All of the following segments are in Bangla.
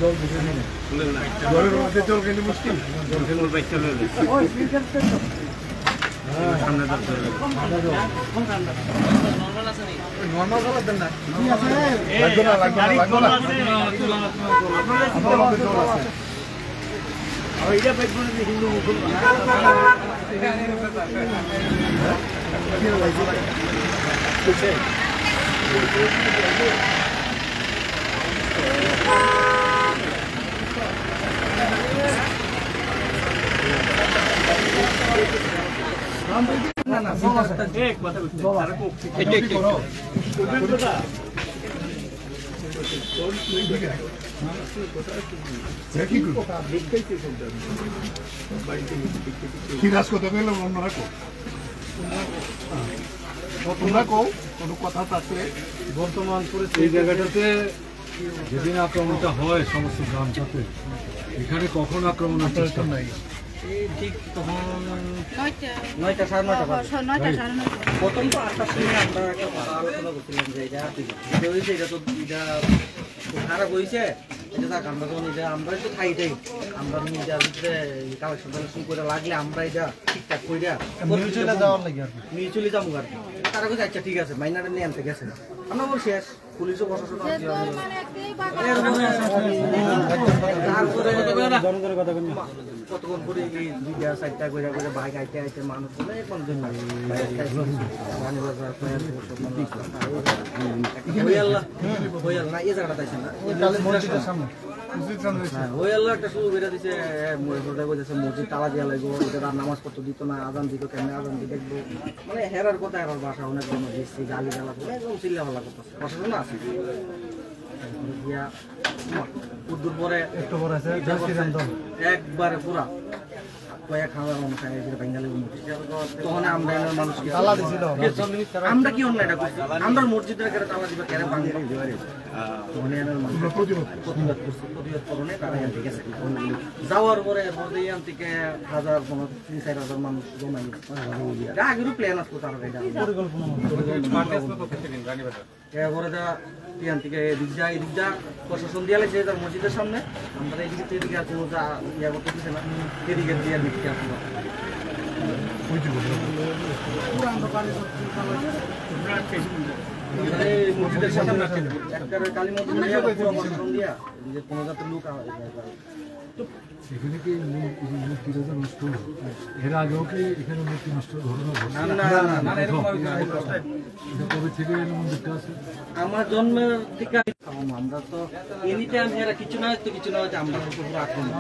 জল দিতে নেই জলের মধ্যে জল খেলে মুশকিল জল খেলে বাইক চলে সামনে নর্মাল জল দেন না লাগবে না এইটা বাইক বলে হিন্দু বর্তমান পরিস্থিতি এই জায়গাটাতে যেদিন আক্রমণটা হয় সমস্ত গ্রামটাতে এখানে কখন আক্রমণের চেষ্টা নাই ঠিক তখন 9টা 9:30 প্রথম তো 8টার সময় আমরা একটা আলোচনা করছিলাম যে এটা তো এটা খারাপ হয়েছে এটা আমরা যখন এটা আমরা একটু খাইটাই আমরা নিজের ভিতরে কালেকশন টালেকশন করে লাগলে আমরা এটা ঠিকঠাক করে মিউচুয়ালি যাওয়ার লাগে আর মিউচুয়ালি যাবো আর তারা বলছে আচ্ছা ঠিক আছে মাইনারে নিয়ে আনতে গেছে আমরা বল শেষ পুলিশও প্রশাসন জনগণের কথা কতক্ষণ করে এই 2টা 4টা করে করে বাইক আইতে আইতে মানুষ না এই জায়গাটা তাইছে না একটা শুরু করে দিছে মসজিদ তালা দিয়া লাগবো এটা নামাজ পড়তে দিত না আজান দিত কেমন আজান দিয়ে দেখবো মানে হেরার কথা হেরার বাসা অনেক দিচ্ছি গালি গালা একদম চিল্লা ভাল্লা করতেছে প্রশাসন আছে উদ্দুর পরে একবারে পুরা কয়েক হাজার মানুষ তখন আমরা মানুষকে আমরা কি অন্যায়টা করছি আমরা মসজিদের কেন তালা দিবা কেন ভাঙি প্রতিবাদ করণে তারা এখান থেকে যাওয়ার পরে এখান থেকে 3-4,000 মানুষ জমা গেছে আগেরও প্ল্যান আসতো তারা এরপরে এখান থেকে এদিকটা প্রশাসন দিয়ে লাগছে তার মসজিদের সামনে আমরা এদিকে আর কোনো ইয়া করতে দিচ্ছে না এদিকে দিয়ে দিকে আসলো মসজিদের সামনে কালী মন্দির প্রশাসন দিয়া কোনো যাতে লোক এখানে কি মূর্তিটা নষ্ট এর আগেও কি এখানে মূর্তি নষ্ট ঘটনা কবে থেকে মন্দিরটা আছে আমার জন্মের থেকে আমরা তো এনি টাইম এরা কিছু না হয়তো কিছু না হয়তো আমরা পুরো আক্রমণ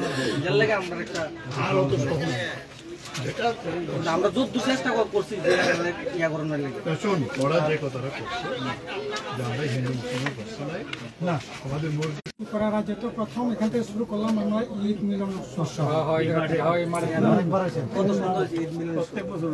যার লাগে আমরা একটা আমরা যত চেষ্টা করছি যে ইয়া করানোর লাগে শোন ওরা যে কথাটা করছে যে আমরা হিন্দু মুসলমান করছি না আমাদের করার আগে তো প্রথম এখান থেকে শুরু করলাম আমরা ঈদ মিলন কত সুন্দর ঈদ মিলন প্রত্যেক বছর